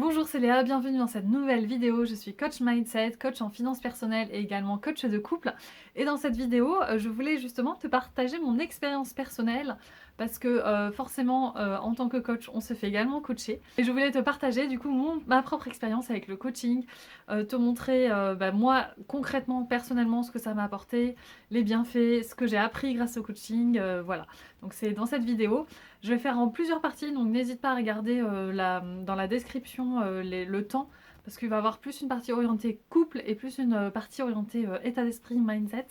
Bonjour, c'est Léa, bienvenue dans cette nouvelle vidéo. Je suis coach mindset, coach en finances personnelles et également coach de couple. Et dans cette vidéo, je voulais justement te partager mon expérience personnelle parce que forcément, en tant que coach, on se fait également coacher. Et je voulais te partager du coup ma propre expérience avec le coaching, te montrer moi concrètement, personnellement, ce que ça m'a apporté, les bienfaits, ce que j'ai appris grâce au coaching, voilà. Donc c'est dans cette vidéo. Je vais faire en plusieurs parties, donc n'hésite pas à regarder dans la description le temps, parce qu'il va y avoir plus une partie orientée couple et plus une partie orientée état d'esprit, mindset.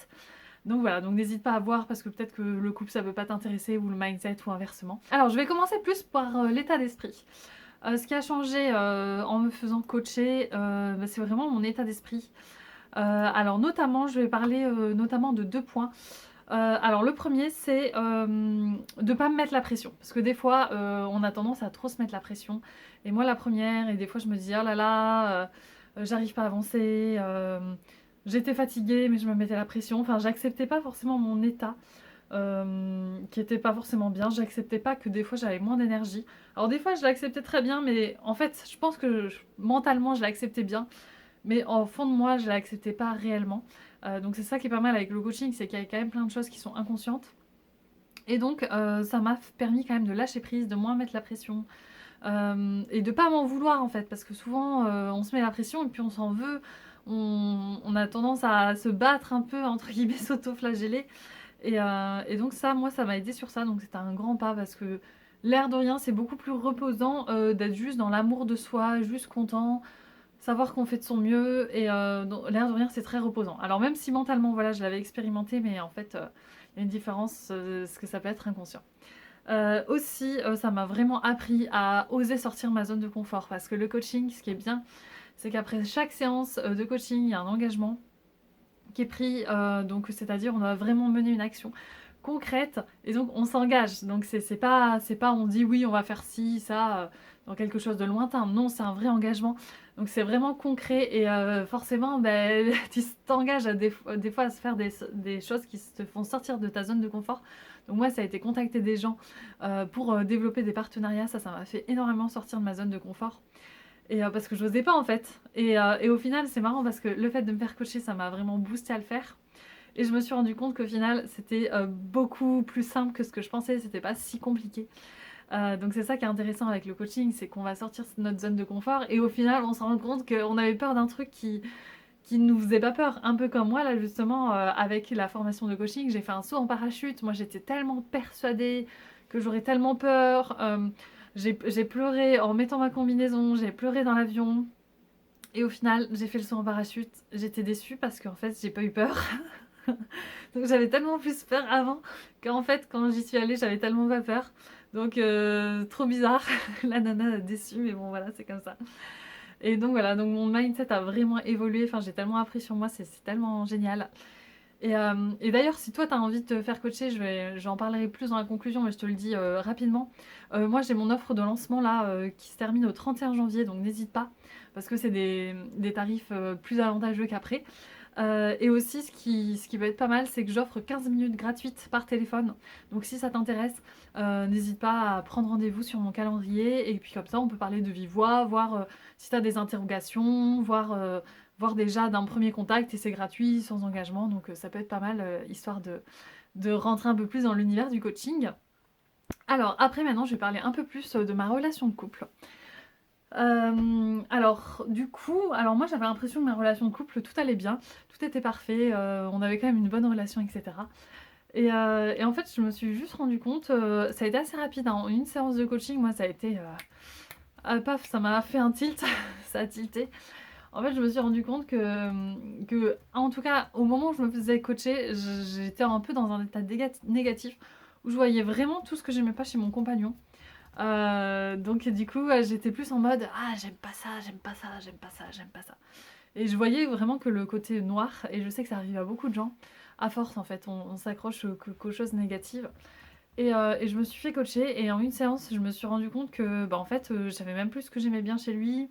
Donc voilà, donc n'hésite pas à voir parce que peut-être que le couple ça peut pas t'intéresser ou le mindset ou inversement. Alors je vais commencer plus par l'état d'esprit. Ce qui a changé en me faisant coacher, c'est vraiment mon état d'esprit. Alors notamment, je vais parler notamment de 2 points. Alors le premier c'est de pas me mettre la pression. Parce que des fois on a tendance à trop se mettre la pression. Et moi la première, et des fois je me dis oh là là, j'arrive pas à avancer, j'étais fatiguée mais je me mettais la pression. Enfin j'acceptais pas forcément mon état. Qui était pas forcément bien, j'acceptais pas que des fois j'avais moins d'énergie. Alors des fois je l'acceptais très bien, mais en fait je pense que mentalement je l'acceptais bien, mais au fond de moi je l'acceptais pas réellement. Donc c'est ça qui est pas mal avec le coaching, c'est qu'il y a quand même plein de choses qui sont inconscientes. Et donc ça m'a permis quand même de lâcher prise, de moins mettre la pression, et de pas m'en vouloir en fait, parce que souvent on se met la pression et puis on s'en veut, on a tendance à se battre un peu, entre guillemets, s'auto-flageller. Et donc ça, moi, ça m'a aidé sur ça, donc c'était un grand pas parce que l'air de rien, c'est beaucoup plus reposant d'être juste dans l'amour de soi, juste content, savoir qu'on fait de son mieux, et l'air de rien, c'est très reposant. Alors même si mentalement, voilà, je l'avais expérimenté, mais en fait, il y a une différence, ce que ça peut être inconscient. Aussi, ça m'a vraiment appris à oser sortir ma zone de confort, parce que le coaching, ce qui est bien, c'est qu'après chaque séance de coaching, il y a un engagement qui est pris, donc c'est-à-dire on doit vraiment mener une action concrète et donc on s'engage. Donc c'est pas on dit oui on va faire ci, ça, dans quelque chose de lointain. Non, c'est un vrai engagement. Donc c'est vraiment concret et forcément ben, tu t'engages des fois à se faire des choses qui te font sortir de ta zone de confort. Donc moi ça a été contacter des gens pour développer des partenariats, ça m'a fait énormément sortir de ma zone de confort. Et parce que je n'osais pas en fait. Et au final, c'est marrant parce que le fait de me faire coacher, ça m'a vraiment boosté à le faire. Et je me suis rendu compte qu'au final, c'était beaucoup plus simple que ce que je pensais. C'était pas si compliqué. Donc c'est ça qui est intéressant avec le coaching, c'est qu'on va sortir de notre zone de confort. Et au final, on se rend compte qu'on avait peur d'un truc qui nous faisait pas peur. Un peu comme moi, là justement, avec la formation de coaching, j'ai fait un saut en parachute. Moi, j'étais tellement persuadée que j'aurais tellement peur. J'ai pleuré en mettant ma combinaison, j'ai pleuré dans l'avion. Et au final, j'ai fait le saut en parachute. J'étais déçue parce qu'en fait, j'ai pas eu peur. Donc j'avais tellement plus peur avant qu'en fait, quand j'y suis allée, j'avais tellement pas peur. Donc trop bizarre. La nana déçue, mais bon voilà, c'est comme ça. Et donc voilà, donc mon mindset a vraiment évolué. Enfin, j'ai tellement appris sur moi, c'est tellement génial. Et d'ailleurs, si toi, tu as envie de te faire coacher, j'en parlerai plus dans la conclusion, mais je te le dis rapidement. Moi, j'ai mon offre de lancement là qui se termine au 31 janvier, donc n'hésite pas, parce que c'est des tarifs plus avantageux qu'après. Et aussi, ce qui peut être pas mal, c'est que j'offre 15 minutes gratuites par téléphone. Donc si ça t'intéresse, n'hésite pas à prendre rendez-vous sur mon calendrier. Et puis comme ça, on peut parler de vive voix, voir si tu as des interrogations, voir déjà d'un premier contact. Et c'est gratuit, sans engagement. Donc ça peut être pas mal, histoire de rentrer un peu plus dans l'univers du coaching. Alors après, maintenant, je vais parler un peu plus de ma relation de couple. Alors du coup, alors moi j'avais l'impression que ma relation de couple tout allait bien, tout était parfait, on avait quand même une bonne relation, etc. Et en fait je me suis juste rendu compte, ça a été assez rapide, hein, en une séance de coaching, moi ça a été, paf, ça m'a fait un tilt, ça a tilté. En fait je me suis rendu compte que en tout cas au moment où je me faisais coacher, j'étais un peu dans un état négatif, où je voyais vraiment tout ce que j'aimais pas chez mon compagnon. Donc du coup, j'étais plus en mode ah j'aime pas ça, j'aime pas ça, j'aime pas ça, j'aime pas ça. Et je voyais vraiment que le côté noir, et je sais que ça arrive à beaucoup de gens, à force en fait, on s'accroche qu'aux choses négatives. Et je me suis fait coacher et en une séance, je me suis rendu compte que bah en fait, j'avais même plus ce que j'aimais bien chez lui.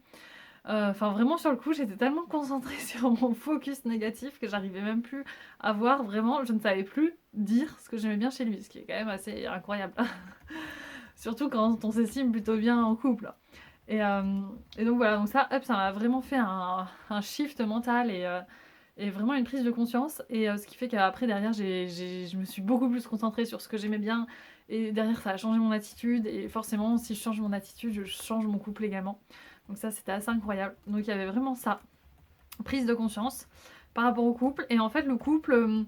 Enfin vraiment sur le coup, j'étais tellement concentrée sur mon focus négatif que j'arrivais même plus à voir vraiment, je ne savais plus dire ce que j'aimais bien chez lui, ce qui est quand même assez incroyable. Surtout quand on s'estime plutôt bien en couple. Et donc voilà, donc ça, hop, ça m'a vraiment fait un shift mental et vraiment une prise de conscience. Et ce qui fait qu'après, derrière, je me suis beaucoup plus concentrée sur ce que j'aimais bien. Et derrière, ça a changé mon attitude. Et forcément, si je change mon attitude, je change mon couple également. Donc ça, c'était assez incroyable. Donc il y avait vraiment ça, prise de conscience par rapport au couple. Et en fait, le couple,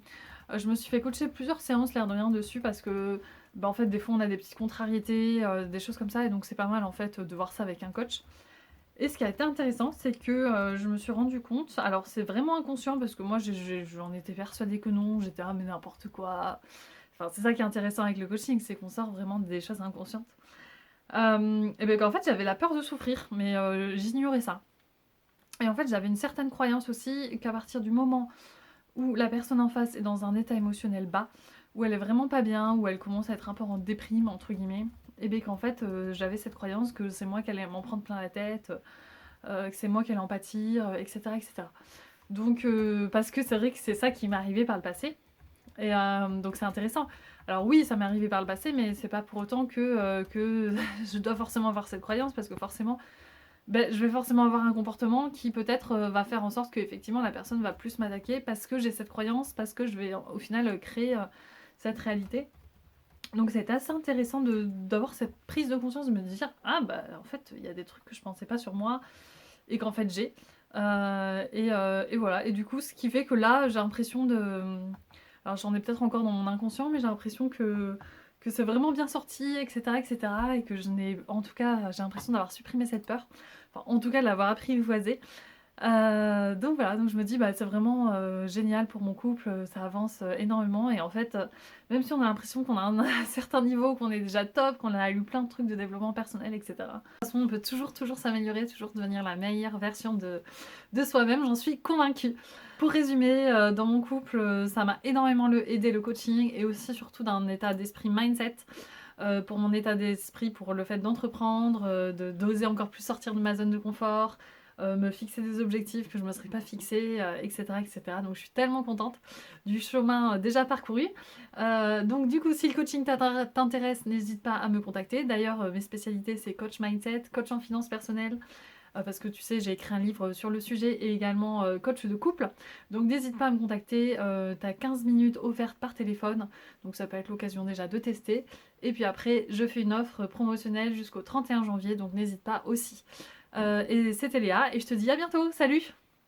je me suis fait coacher plusieurs séances, l'air de rien, dessus, parce que bah, en fait, des fois, on a des petites contrariétés, des choses comme ça. Et donc, c'est pas mal, en fait, de voir ça avec un coach. Et ce qui a été intéressant, c'est que je me suis rendu compte, alors c'est vraiment inconscient parce que moi j'en étais persuadée que non, j'étais ah mais n'importe quoi. Enfin, c'est ça qui est intéressant avec le coaching, c'est qu'on sort vraiment des choses inconscientes. Et bien qu'en fait j'avais la peur de souffrir, mais j'ignorais ça. Et en fait j'avais une certaine croyance aussi qu'à partir du moment où la personne en face est dans un état émotionnel bas, où elle est vraiment pas bien, où elle commence à être un peu en déprime entre guillemets, et bien qu'en fait j'avais cette croyance que c'est moi qui allais m'en prendre plein la tête, que c'est moi qui allais en pâtir, etc., etc. Donc, parce que c'est vrai que c'est ça qui m'est arrivé par le passé. Et donc c'est intéressant. Alors oui, ça m'est arrivé par le passé, mais c'est pas pour autant que je dois forcément avoir cette croyance, parce que forcément, ben, je vais forcément avoir un comportement qui peut-être va faire en sorte que effectivement la personne va plus m'attaquer parce que j'ai cette croyance, parce que je vais au final créer cette réalité. Donc c'est assez intéressant d'avoir cette prise de conscience, de me dire ah bah en fait il y a des trucs que je pensais pas sur moi et qu'en fait j'ai. Et voilà. Et du coup, ce qui fait que là, j'ai l'impression de. Alors, j'en ai peut-être encore dans mon inconscient, mais j'ai l'impression que c'est vraiment bien sorti, etc., etc. Et cetera. Et que je n'ai. En tout cas, j'ai l'impression d'avoir supprimé cette peur. Enfin, en tout cas, de l'avoir apprivoisée. Donc voilà, donc je me dis, bah, c'est vraiment génial pour mon couple, ça avance énormément. Et en fait, même si on a l'impression qu'on a un, un certain niveau, qu'on est déjà top, qu'on a eu plein de trucs de développement personnel, etc. De toute façon, on peut toujours s'améliorer, toujours devenir la meilleure version de soi-même, j'en suis convaincue. Pour résumer, dans mon couple, ça m'a énormément aidé le coaching et aussi surtout d'un état d'esprit mindset. Pour mon état d'esprit, pour le fait d'entreprendre, d'oser encore plus sortir de ma zone de confort, me fixer des objectifs que je ne me serais pas fixés, etc., etc. Donc je suis tellement contente du chemin déjà parcouru. Donc du coup, si le coaching t'intéresse, n'hésite pas à me contacter. D'ailleurs, mes spécialités, c'est coach mindset, coach en finance personnelle, parce que tu sais, j'ai écrit un livre sur le sujet et également coach de couple. Donc n'hésite pas à me contacter, tu as 15 minutes offertes par téléphone, donc ça peut être l'occasion déjà de tester. Et puis après, je fais une offre promotionnelle jusqu'au 31 janvier, donc n'hésite pas aussi. Et c'était Léa, et je te dis à bientôt, salut!